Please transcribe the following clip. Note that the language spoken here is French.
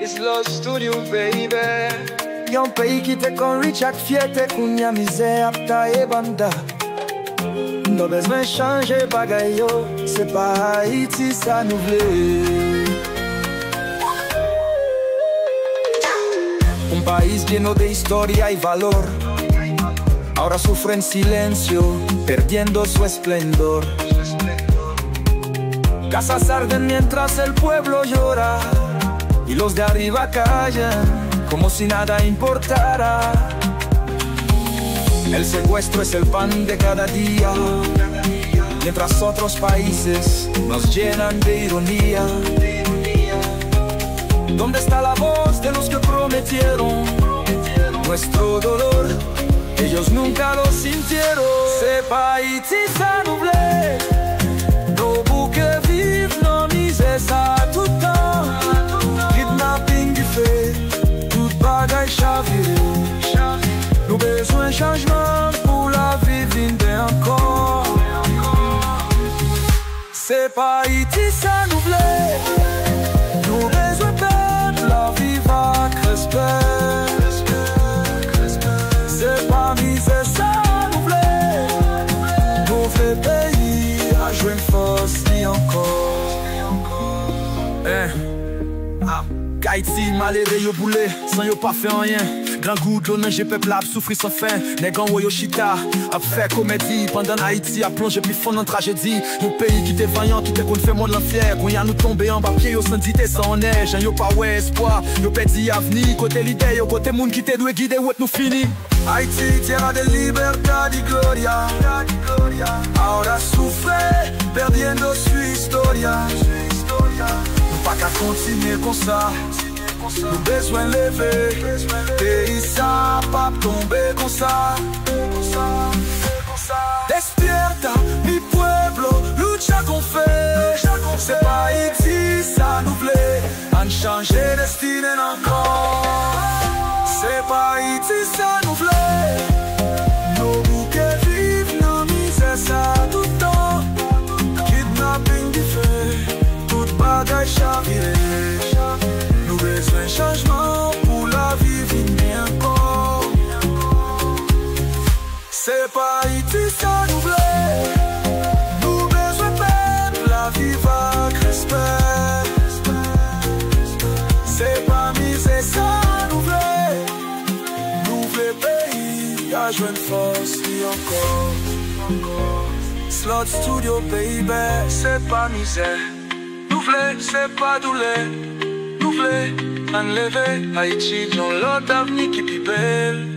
Slot Studio, baby. Yon pays qui te kon rich ak fierté, koun ya misère ap ta e banda. No bezwen chanje bagay yo, se pa Haiti sa nou vle. Un país lleno de historia y valor, ahora sufre en silencio, perdiendo su esplendor. Casas arden mientras el pueblo llora, y los de arriba callan, como si nada importara. El secuestro es el pan de cada día, mientras otros países nos llenan de ironía. ¿Dónde está la voz de los que prometieron nuestro dolor? Ellos nunca lo sintieron. C'est pas Haïti, ça nous plaît. Nos bouquets vivent, nos misères, ça tout le temps. Kidnapping du fait, toute bagaille chavirée. Nous besoin changement pour la vie vinde encore. C'est pas Haïti, ça nous plaît. Nous besoin peuple, la vie va respect. C'est pas misère, ça nous plaît. Nous fait pays à jouer une force ni encore. Haïti malheureux yo boulé, sans yo pas fait rien. Grand goût de l'eau, j'ai peuple a souffri sans fin. Nèg en yo chita, a fait comédie. Pendant Haïti a plongé puis fond en tragédie. Un pays qui t'est vaillant, qui t'est qu'on fait monde l'enfer. Quand y'a nous tombé en bas pied, yo sans dité sans neige. Yo pas ouais espoir, yo perdu avenir. Côté l'idée, yo côté monde qui t'est doué guider, où nous fini. Haïti, tierra de libertad y gloria. Ahora sufre, perdiendo su historia. Nous pas qu'à continuer comme ça. Nous besoin lever, pays ça pas tomber comme ça. Despierta, mi pueblo, lucha con fe. C'est pas Haïti, ça nous plaît. On change destin encore. C'est pas Haïti, ça nous plaît. Nos bouquets vivent, nos misères, ça tout le temps. Kidnapping du feu, toute bagaille chavirée. Nous besoin changement pour la vie vine encore. C'est pas Haïti, ça nous plaît. Nous besoin peuple, la vie va respect. C'est pas misère, ça nous plaît. Nous voulons pays à jouer une force ni encore. Slot Studio, baby, c'est pas misère. Nous voulons, c'est pas douleur. Nous voulons enlever Haïti dans l'autre avenir qui est plus belle.